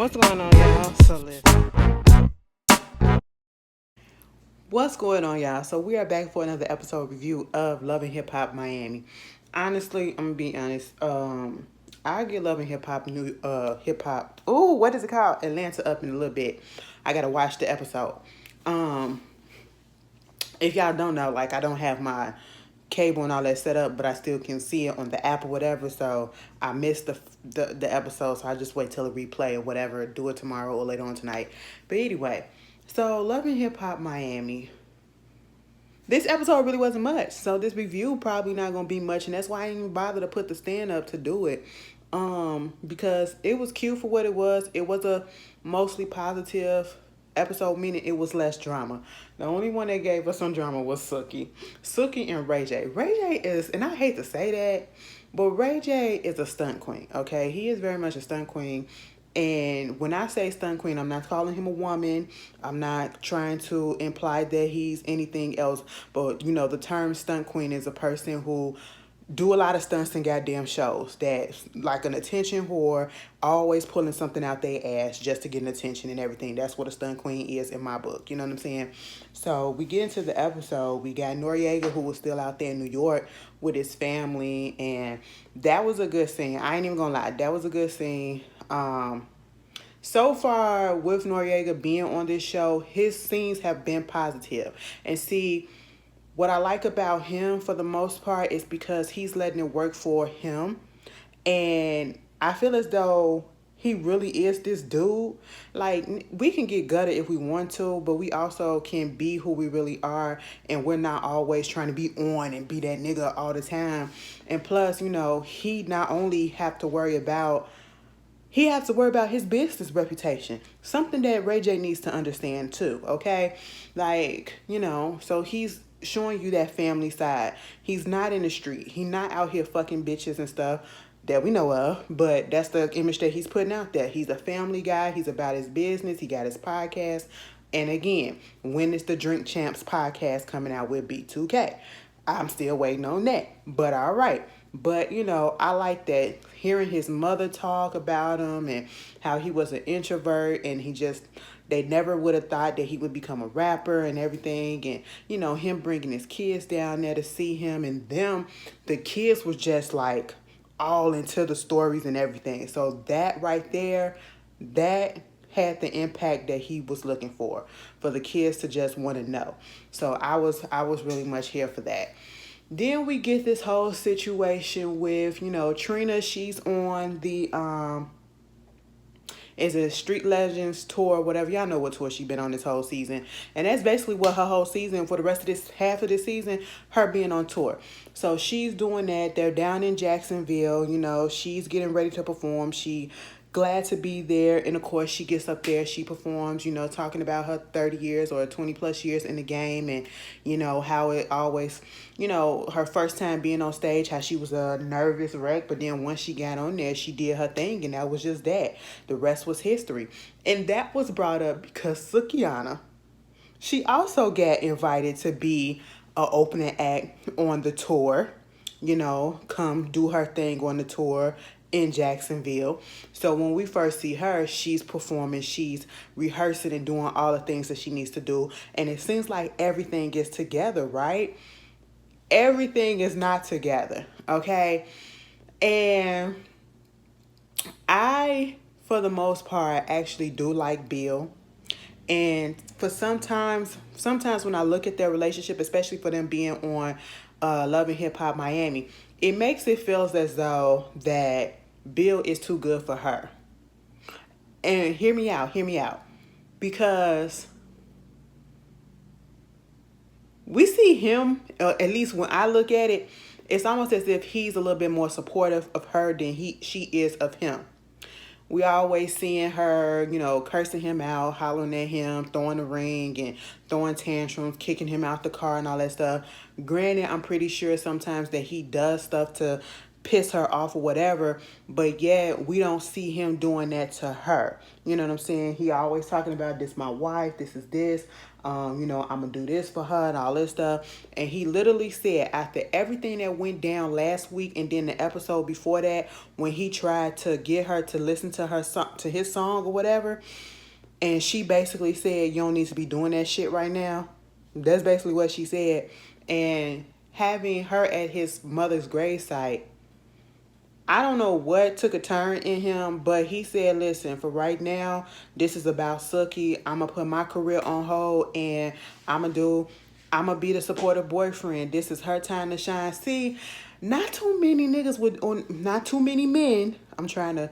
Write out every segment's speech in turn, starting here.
What's going on, y'all? What's going on, y'all? So we are back for another episode review of Love and Hip Hop Miami. Honestly, I'm gonna be honest. I get Love and Hip Hop. Ooh, what is it called? Atlanta up in a little bit. I gotta watch the episode. Um, if y'all don't know, like I don't have my cable and all that set up, but I still can see it on the app or whatever. So I missed the episode, so I just wait till the replay or whatever. Do it tomorrow or later on tonight. But anyway, so Love and Hip Hop Miami. This episode really wasn't much, so this review probably not gonna be much, and that's why I didn't even bother to put the stand up to do it. Because it was cute for what it was. It was a mostly positive episode, meaning it was less drama. The only one that gave us some drama was Suki and Ray J. Ray J is, and I hate to say that, but Ray J is a stunt queen. Okay, he is very much a stunt queen. And when I say stunt queen, I'm not calling him a woman. I'm not trying to imply that he's anything else. But, you know, the term stunt queen is a person who do a lot of stunts in goddamn shows. That's like an attention whore, always pulling something out their ass just to get an attention and everything. That's what a stunt queen is in my book. You know what I'm saying? So we get into the episode. We got Noriega, who was still out there in New York with his family. And that was a good scene. I ain't even gonna lie. That was a good scene. So far with Noriega being on this show, his scenes have been positive. And see, what I like about him for the most part is because he's letting it work for him. And I feel as though he really is this dude. Like, we can get gutted if we want to, but we also can be who we really are. And we're not always trying to be on and be that nigga all the time. And plus, you know, he not only have to worry about he has to worry about his business reputation. Something that Ray J needs to understand too, okay? Like, you know, so he's showing you that family side. He's not in the street. He's not out here fucking bitches and stuff that we know of, but that's the image that he's putting out there. He's a family guy. He's about his business. He got his podcast. And again, when is the Drink Champs podcast coming out with B2K? I'm still waiting on that, but all right. But, you know, I like that hearing his mother talk about him and how he was an introvert and they never would have thought that he would become a rapper and everything. And, you know, him bringing his kids down there to see him and the kids was just like all into the stories and everything. So that right there, that had the impact that he was looking for the kids to just want to know. So I was really much here for that. Then we get this whole situation with, you know, Trina. She's on the is it Street Legends tour, whatever. Y'all know what tour she been on this whole season. And that's basically what her whole season, for the rest of this half of this season, her being on tour. So she's doing that. They're down in Jacksonville, you know, she's getting ready to perform. She glad to be there. And of course she gets up there, she performs, you know, talking about her 30 years or 20 plus years in the game. And, you know, how it always, you know, her first time being on stage, how she was a nervous wreck. But then once she got on there, she did her thing. And that was just that. The rest was history. And that was brought up because Sukiana, she also got invited to be an opening act on the tour, you know, come do her thing on the tour in Jacksonville. So when we first see her, she's performing, she's rehearsing and doing all the things that she needs to do. And it seems like everything is together, right? Everything is not together, okay? And I, for the most part, actually do like Bill. And for sometimes when I look at their relationship, especially for them being on Love and Hip Hop Miami, it makes it feel as though that Bill is too good for her. And hear me out. Because we see him, at least when I look at it, it's almost as if he's a little bit more supportive of her than she is of him. We always seeing her, you know, cursing him out, hollering at him, throwing the ring and throwing tantrums, kicking him out the car and all that stuff. Granted, I'm pretty sure sometimes that he does stuff to piss her off or whatever, but yet we don't see him doing that to her. You know what I'm saying? He always talking about, this my wife, this is this, I'm gonna do this for her and all this stuff. And he literally said, after everything that went down last week and then the episode before that, when he tried to get her to listen to her song, to his song or whatever, and she basically said, you don't need to be doing that shit right now. That's basically what she said. And having her at his mother's gravesite, I don't know what took a turn in him, but he said, listen, for right now, this is about Suki. I'm going to put my career on hold, and I'm going to be the supportive boyfriend. This is her time to shine. See, not too many niggas would, or not too many men, I'm trying to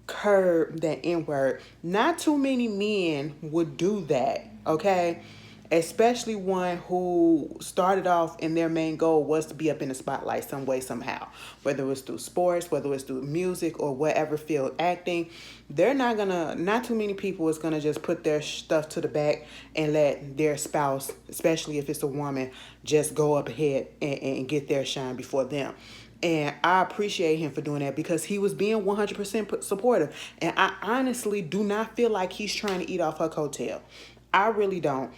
curb that N word. Not too many men would do that, okay? Especially one who started off and their main goal was to be up in the spotlight some way, somehow. Whether it was through sports, whether it was through music or whatever field, acting. Not too many people is gonna just put their stuff to the back and let their spouse, especially if it's a woman, just go up ahead and get their shine before them. And I appreciate him for doing that because he was being 100% supportive. And I honestly do not feel like he's trying to eat off her coattail. I really don't.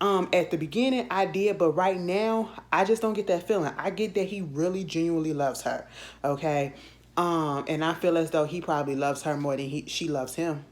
At the beginning, I did, but right now, I just don't get that feeling. I get that he really genuinely loves her, okay? And I feel as though he probably loves her more than she loves him.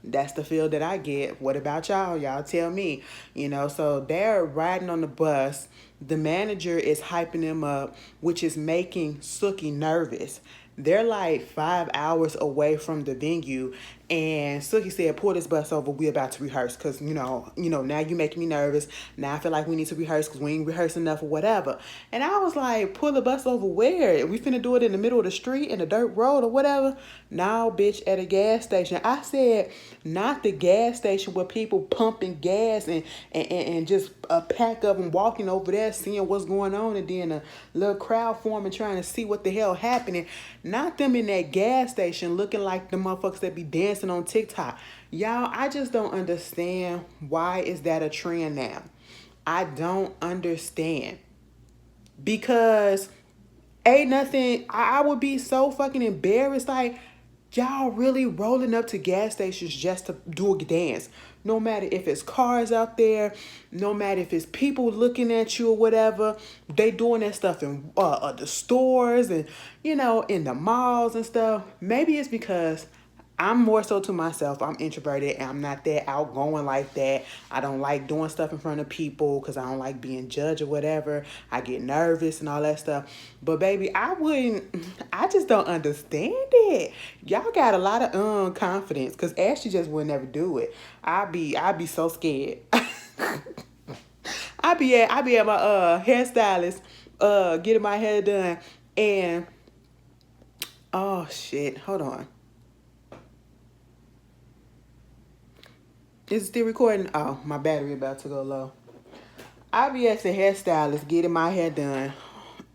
That's the feel that I get. What about y'all? Y'all tell me. So they're riding on the bus. The manager is hyping them up, which is making Suki nervous. They're like 5 hours away from the venue, and Suki said, pull this bus over, we about to rehearse, because, now you making me nervous. Now I feel like we need to rehearse because we ain't rehearsed enough or whatever. And I was like, pull the bus over where? We finna do it in the middle of the street, in the dirt road or whatever? No, bitch, at a gas station. I said, not the gas station where people pumping gas and just a pack of them walking over there seeing what's going on, and then a little crowd forming trying to see what the hell happening. Not them in that gas station looking like the motherfuckers that be dancing on TikTok. Y'all, I just don't understand, why is that a trend now? I don't understand. Because ain't nothing, I would be so fucking embarrassed. Like, y'all really rolling up to gas stations just to do a dance. No matter if it's cars out there, no matter if it's people looking at you or whatever, they doing that stuff in the stores and, in the malls and stuff. Maybe it's because I'm more so to myself. I'm introverted and I'm not that outgoing like that. I don't like doing stuff in front of people because I don't like being judged or whatever. I get nervous and all that stuff. But baby, I just don't understand it. Y'all got a lot of confidence, because Ashley just would never do it. I'd be so scared. I be at my hairstylist getting my hair done, and oh shit, hold on. Is it still recording? Oh, my battery about to go low. I be at the hairstylist getting my hair done,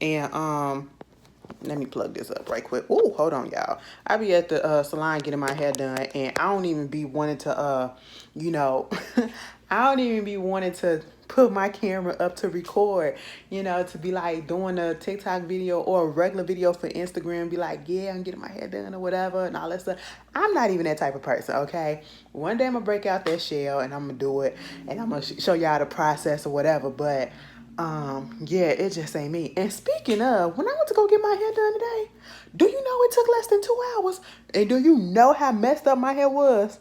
and let me plug this up right quick. Ooh, hold on, y'all. I be at the salon getting my hair done, and I don't even be wanting to I don't even be wanting to put my camera up to record, to be like doing a TikTok video or a regular video for Instagram, be like, yeah, I'm getting my hair done or whatever and all that stuff. I'm not even that type of person, okay? One day I'm going to break out that shell and I'm going to do it, and I'm going to show y'all the process or whatever, but yeah, it just ain't me. And speaking of, when I went to go get my hair done today, do you know it took less than 2 hours? And do you know how messed up my hair was?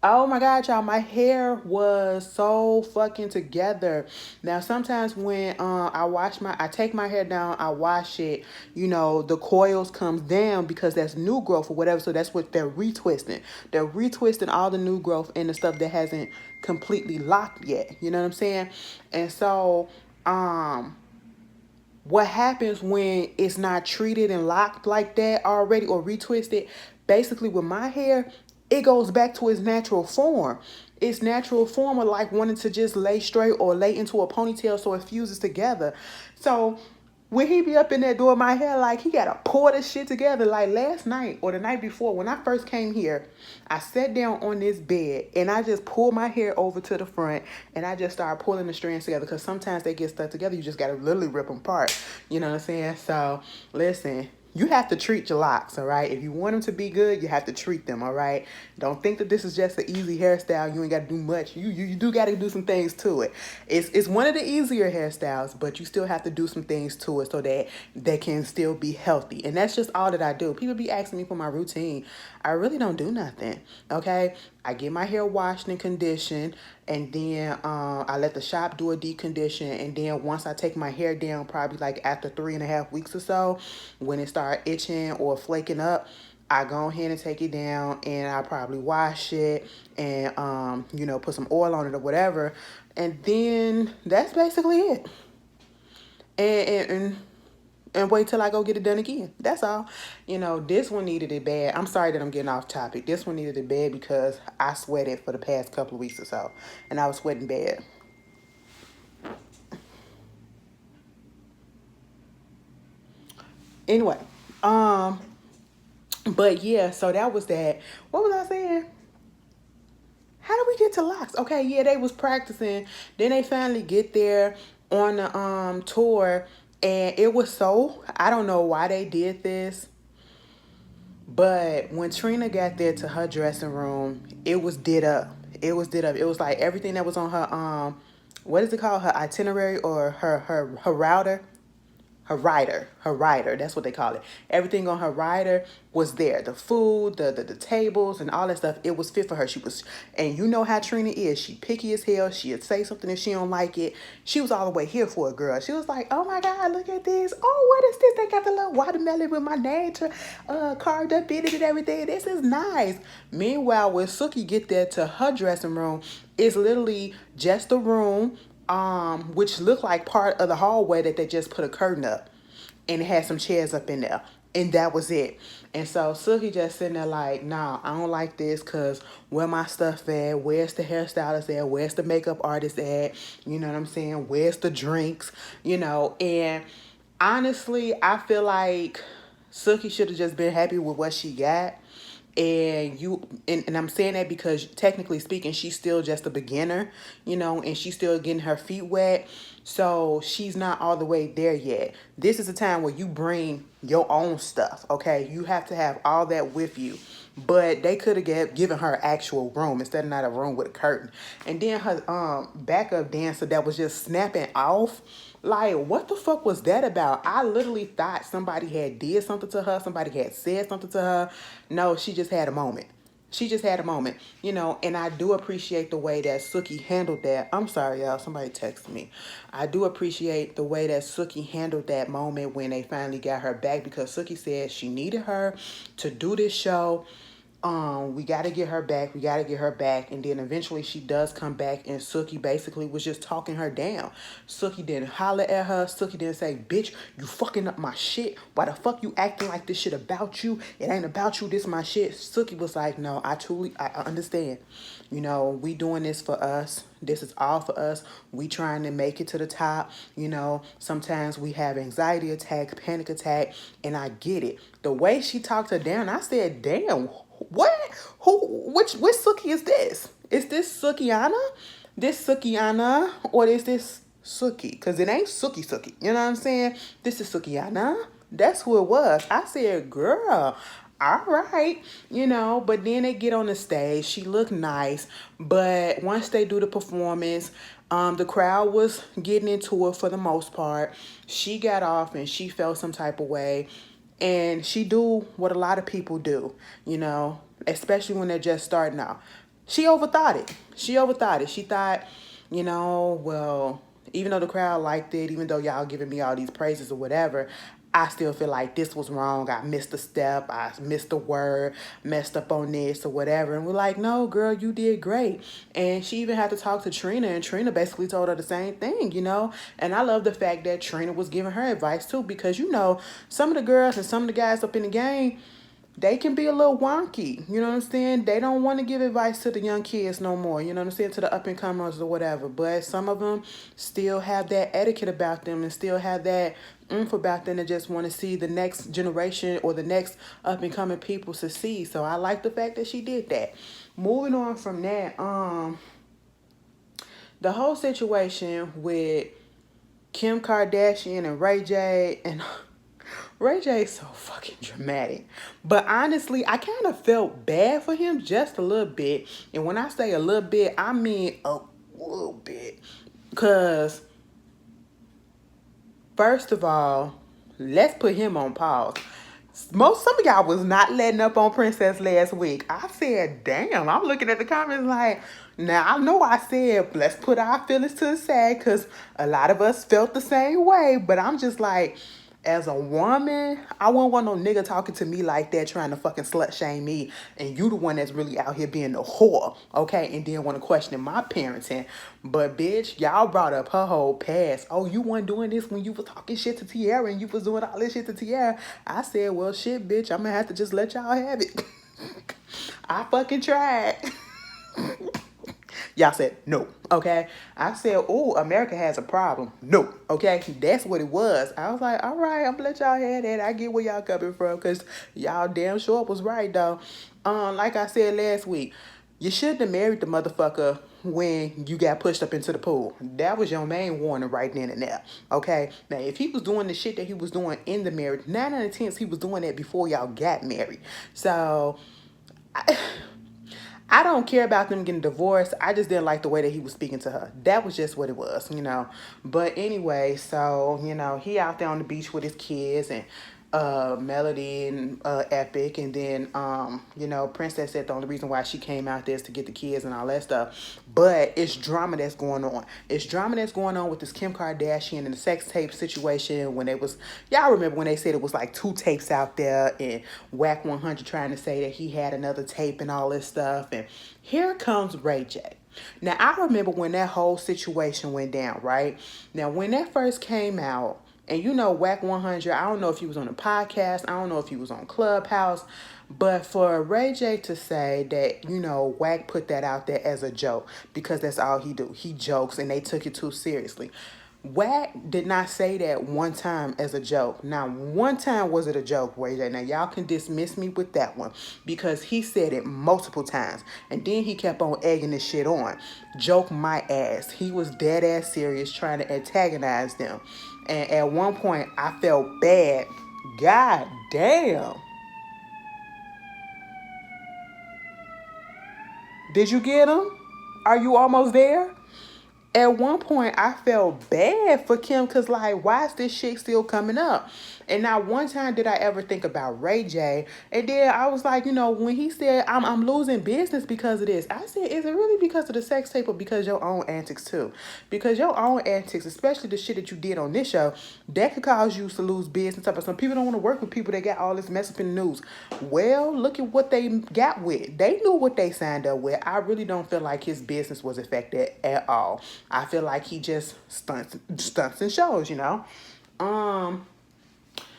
Oh my God, y'all, my hair was so fucking together. Now, sometimes when I take my hair down, I wash it, the coils comes down because that's new growth or whatever. So that's what they're retwisting. They're retwisting all the new growth and the stuff that hasn't completely locked yet. You know what I'm saying? And so, what happens when it's not treated and locked like that already or retwisted, basically with my hair, it goes back to its natural form. Its natural form of like wanting to just lay straight or lay into a ponytail so it fuses together. So when he be up in there doing my hair, like he gotta pour this shit together. Like last night or the night before, when I first came here, I sat down on this bed and I just pulled my hair over to the front and I just started pulling the strands together because sometimes they get stuck together. You just gotta literally rip them apart. You know what I'm saying? So listen. You have to treat your locks, all right? If you want them to be good, you have to treat them, all right? Don't think that this is just an easy hairstyle. You ain't got to do much. You do got to do some things to it. It's one of the easier hairstyles, but you still have to do some things to it so that they can still be healthy. And that's just all that I do. People be asking me for my routine. I really don't do nothing, okay? I get my hair washed and conditioned, and then I let the shop do a deep condition, and then once I take my hair down, probably like after 3.5 weeks or so, when it start itching or flaking up, I go ahead and take it down, and I probably wash it and put some oil on it or whatever, and then that's basically it. And wait till I go get it done again. That's all. This one needed it bad. I'm sorry that I'm getting off topic. This one needed it bad because I sweated for the past couple of weeks or so, and I was sweating bad. Anyway, but yeah, so that was that. What was I saying? How did we get to locks? Okay, yeah, they was practicing. Then they finally get there on the tour, and it was so, I don't know why they did this, but when Trina got there to her dressing room, it was did up. It was did up. It was like everything that was on her what is it called? Her itinerary or her router? Her rider, that's what they call it. Everything on her rider was there. The food, the tables and all that stuff, it was fit for her. She was, and you know how Trina is. She picky as hell. She'd say something if she don't like it. She was all the way here for a girl. She was like, oh my God, look at this. Oh, what is this? They got the little watermelon with my name carved up in it and everything. This is nice. Meanwhile, when Suki get there to her dressing room, it's literally just a room which looked like part of the hallway that they just put a curtain up, and it had some chairs up in there, and that was it. And so Suki just sitting there like, nah, I don't like this, because where my stuff at? Where's the hairstylist at? Where's the makeup artist at? You know what I'm saying? Where's the drinks? And honestly, I feel like Suki should have just been happy with what she got. And I'm saying that because technically speaking, she's still just a beginner, and she's still getting her feet wet. So she's not all the way there yet. This is a time where you bring your own stuff, okay? You have to have all that with you. But they could have given her actual room instead of not a room with a curtain. And then her backup dancer that was just snapping off. Like, what the fuck was that about? I literally thought somebody had did something to her. Somebody had said something to her. No, she just had a moment. She just had a moment, and I do appreciate the way that Suki handled that. I'm sorry, y'all. Somebody texted me. I do appreciate the way that Suki handled that moment when they finally got her back, because Suki said she needed her to do this show. We got to get her back. We got to get her back. And then eventually she does come back, and Suki basically was just talking her down. Suki didn't holler at her. Suki didn't say, bitch, you fucking up my shit. Why the fuck you acting like this shit about you? It ain't about you. This my shit. Suki was like, no, I understand. We doing this for us. This is all for us. We trying to make it to the top. Sometimes we have anxiety attack, panic attack, and I get it. The way she talked her down, I said, damn, what? Which Suki is this? Is this Sukiana? This Sukiana? Or is this Suki? Because it ain't Suki. You know what I'm saying? This is Sukiana. That's who it was. I said, girl, all right. But then they get on the stage. She looked nice. But once they do the performance, the crowd was getting into it for the most part. She got off and she felt some type of way. And she do what a lot of people do, especially when they're just starting out. She overthought it. She thought, well, even though the crowd liked it, even though y'all giving me all these praises or whatever, I still feel like this was wrong. I missed a step. I missed a word, messed up on this or whatever. And we're like, no, girl, you did great. And she even had to talk to Trina, and Trina basically told her the same thing, And I love the fact that Trina was giving her advice too, because, some of the girls and some of the guys up in the game, they can be a little wonky. You know what I'm saying? They don't want to give advice to the young kids no more. You know what I'm saying? To the up and comers or whatever. But some of them still have that etiquette about them and still have that oomph about them and just want to see the next generation or the next up and coming people succeed. So I like the fact that she did that. Moving on from that, the whole situation with Kim Kardashian and Ray J, and Ray J is so fucking dramatic. But honestly, I kind of felt bad for him just a little bit. And when I say a little bit, I mean a little bit. Because, first of all, let's put him on pause. Some of y'all was not letting up on Princess last week. I said, damn, I'm looking at the comments like, now I know I said, let's put our feelings to the side because a lot of us felt the same way. But I'm just like, as a woman, I wouldn't want no nigga talking to me like that, trying to fucking slut shame me. And you the one that's really out here being the whore, okay? And then want to question my parenting. But bitch, y'all brought up her whole past. Oh, you weren't doing this when you was talking shit to Tiara and you was doing all this shit to Tiara. I said, well, shit, bitch, I'm gonna have to just let y'all have it. I fucking tried. Y'all said no, okay? I said, oh, America has a problem. No, okay? That's what it was. I was like, all right, I'm gonna let y'all have that. I get where y'all coming from because y'all damn sure was right, though. Like I said last week, you shouldn't have married the motherfucker when you got pushed up into the pool. That was your main warning right then and there, okay? Now, if he was doing the shit that he was doing in the marriage, 9 out of 10, he was doing that before y'all got married. So, I don't care about them getting divorced. I just didn't like the way that he was speaking to her. That was just what it was, you know. But anyway, so, you know, he out there on the beach with his kids and Melody and Epic. And then, you know, Princess said the only reason why she came out there is to get the kids and all that stuff. But it's drama that's going on. It's drama that's going on with this Kim Kardashian and the sex tape situation when it was, y'all remember when they said it was like 2 tapes out there and Whack 100 trying to say that he had another tape and all this stuff. And here comes Ray J. Now, I remember when that whole situation went down, right? Now, when that first came out, and you know, Whack 100, I don't know if he was on a podcast, I don't know if he was on Clubhouse, but for Ray J to say that, you know, Whack put that out there as a joke, because that's all he do. He jokes and they took it too seriously. Whack did not say that one time as a joke. Now, one time was it a joke, Ray J? Now, y'all can dismiss me with that one because he said it multiple times. And then he kept on egging this shit on. Joke my ass. He was dead ass serious trying to antagonize them. And at one point, I felt bad. God damn. Did you get him? Are you almost there? At one point, I felt bad for Kim because, like, why is this shit still coming up? And not one time did I ever think about Ray J. And then I was like, you know, when he said, I'm losing business because of this, I said, is it really because of the sex tape or because your own antics too? Because your own antics, especially the shit that you did on this show, that could cause you to lose business. Some people don't want to work with people that got all this mess up in the news. Well, look at what they got with. They knew what they signed up with. I really don't feel like his business was affected at all. I feel like he just stunts and shows, you know.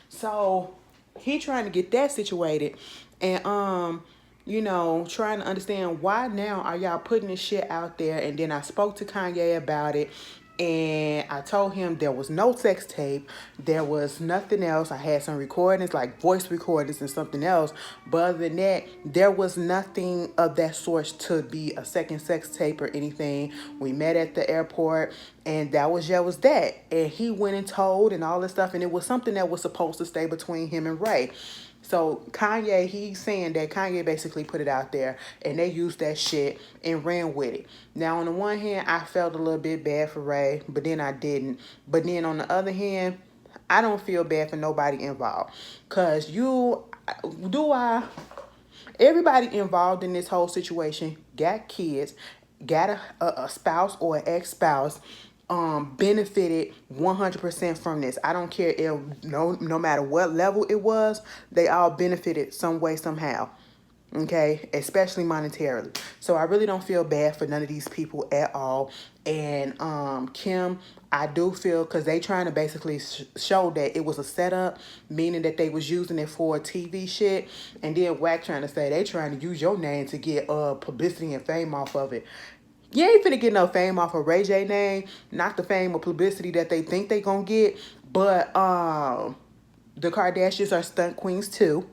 So he trying to get that situated and you know, trying to understand why now are y'all putting this shit out there. And then I spoke to Kanye about it. And I told him there was no sex tape. There was nothing else. I had some recordings, like voice recordings and something else. But other than that, there was nothing of that sort to be a second sex tape or anything. We met at the airport and that was that. And he went and told and all this stuff. And it was something that was supposed to stay between him and Ray. So Kanye, he's saying that Kanye basically put it out there and they used that shit and ran with it. Now, on the one hand, I felt a little bit bad for Ray, but then I didn't. But then on the other hand, I don't feel bad for nobody involved. Because everybody involved in this whole situation got kids, got a spouse or an ex-spouse, benefited 100% from this. I don't care if no matter what level it was, they all benefited some way, somehow. okay, especially monetarily. So I really don't feel bad for none of these people at all. And Kim, I do feel, because they trying to basically show that it was a setup, meaning that they was using it for TV shit, and then Wack trying to say they trying to use your name to get publicity and fame off of it. You ain't finna get no fame off of Ray J name, not the fame or publicity that they think they gonna get, but the Kardashians are stunt queens too,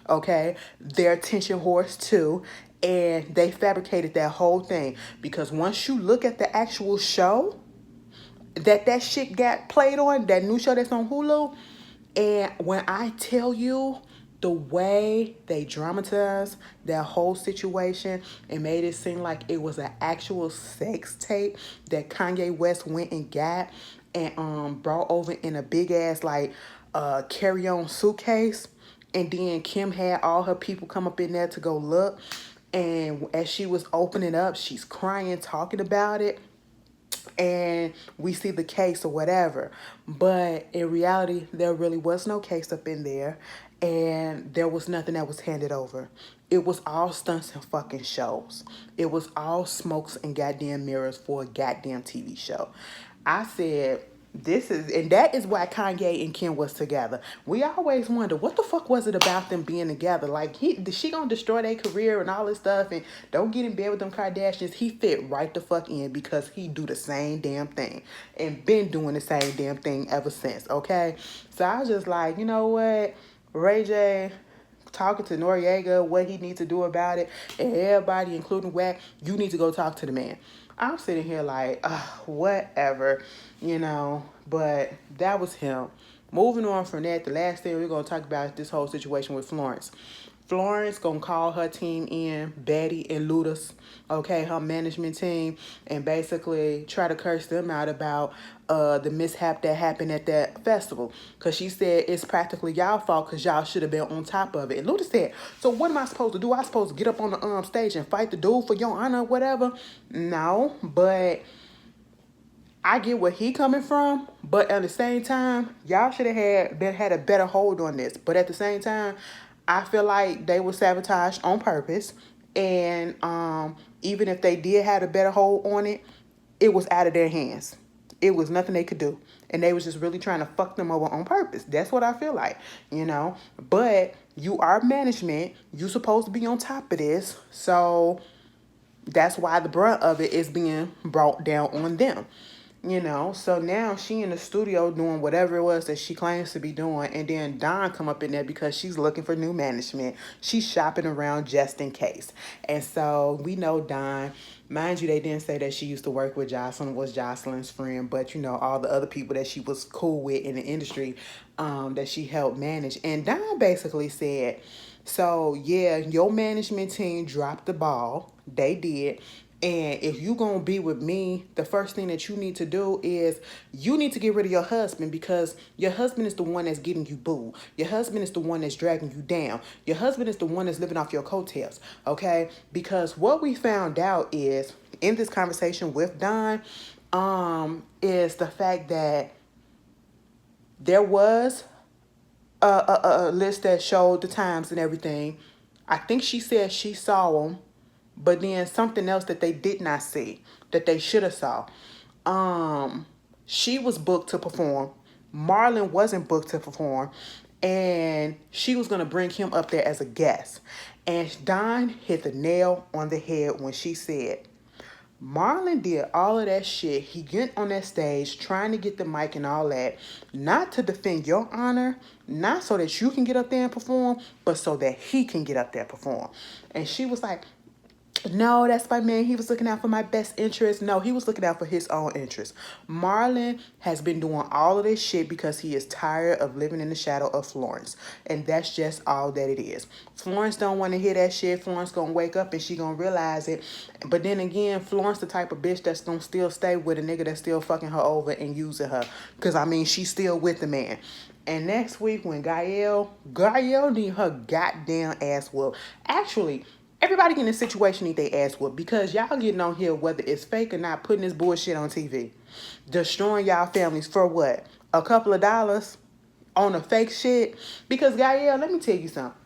okay? They're attention whores too, and they fabricated that whole thing, because once you look at the actual show that shit got played on, that new show that's on Hulu, and when I tell you the way they dramatized that whole situation and made it seem like it was an actual sex tape that Kanye West went and got and brought over in a big ass like carry-on suitcase, and then Kim had all her people come up in there to go look, and as she was opening up, she's crying, talking about it, and we see the case or whatever. But in reality, there really was no case up in there, and there was nothing that was handed over. It was all stunts and fucking shows. It was all smokes and goddamn mirrors for a goddamn TV show. I said, this is, and that is why Kanye and Kim was together. We always wonder, what the fuck was it about them being together? Like, she gonna destroy their career and all this stuff, and don't get in bed with them Kardashians. He fit right the fuck in, because he do the same damn thing and been doing the same damn thing ever since, okay? So I was just like, you know what, Ray J, talking to Noriega, what he needs to do about it, and everybody, including Wack, you need to go talk to the man. I'm sitting here like, whatever, you know, but that was him. Moving on from that, the last thing we're going to talk about is this whole situation with Florence. Florence gonna call her team in, Betty and Ludus, okay, her management team, and basically try to curse them out about the mishap that happened at that festival. Because she said it's practically y'all fault because y'all should have been on top of it. And Ludus said, so what am I supposed to do? I supposed to get up on the stage and fight the dude for your honor or whatever? No, but I get where he coming from, but at the same time, y'all should have had a better hold on this. But at the same time, I feel like they were sabotaged on purpose, and even if they did have a better hold on it, it was out of their hands. It was nothing they could do, and they was just really trying to fuck them over on purpose. That's what I feel like, you know. But you are management. You supposed to be on top of this, so that's why the brunt of it is being brought down on them. You know, so now she in the studio doing whatever it was that she claims to be doing, and then Dawn come up in there because she's looking for new management. She's shopping around just in case. And so we know Dawn, mind you, they didn't say that she used to work with Jocelyn, was Jocelyn's friend, but you know, all the other people that she was cool with in the industry that she helped manage. And Dawn basically said, so yeah, your management team dropped the ball. They did. And if you gonna be with me, the first thing that you need to do is you need to get rid of your husband, because your husband is the one that's getting you booed. Your husband is the one that's dragging you down. Your husband is the one that's living off your coattails, okay? Because what we found out is, in this conversation with Don, is the fact that there was a list that showed the times and everything. I think she said she saw them, but then something else that they did not see, that they should have saw. She was booked to perform. Marlon wasn't booked to perform. And she was going to bring him up there as a guest. And Dawn hit the nail on the head when she said, Marlon did all of that shit. He get on that stage trying to get the mic and all that, not to defend your honor, not so that you can get up there and perform, but so that he can get up there and perform. And she was like, no, that's my man. He was looking out for my best interest. No, he was looking out for his own interest. Marlon has been doing all of this shit because he is tired of living in the shadow of Florence. And that's just all that it is. Florence don't want to hear that shit. Florence gonna wake up and she gonna realize it. But then again, Florence the type of bitch that's gonna still stay with a nigga that's still fucking her over and using her. Because, I mean, she's still with the man. And next week when Gael need her goddamn ass whooped. Actually, everybody in this situation need their ass whooped, because y'all getting on here, whether it's fake or not, putting this bullshit on TV. Destroying y'all families for what? A couple of dollars on a fake shit? Because, Gael, let me tell you something.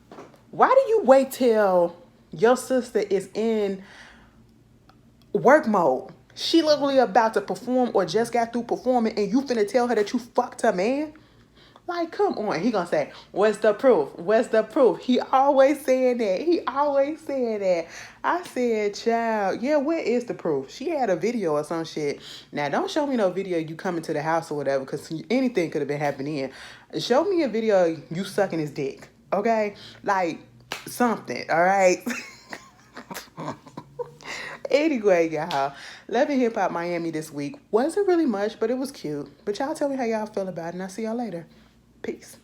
Why do you wait till Your sister is in work mode. She literally about to perform or just got through performing, and you finna tell her that you fucked her man? Like, come on. He gonna say, what's the proof? What's the proof? He always saying that. He always saying that. I said, child, yeah, where is the proof? She had a video or some shit. Now, don't show me no video you coming to the house or whatever, because anything could have been happening. Show me a video you sucking his dick, okay? Like, something, all right? Anyway, y'all, Love and Hip Hop Miami this week wasn't really much, but it was cute. But y'all tell me how y'all feel about it, and I'll see y'all later. Peace.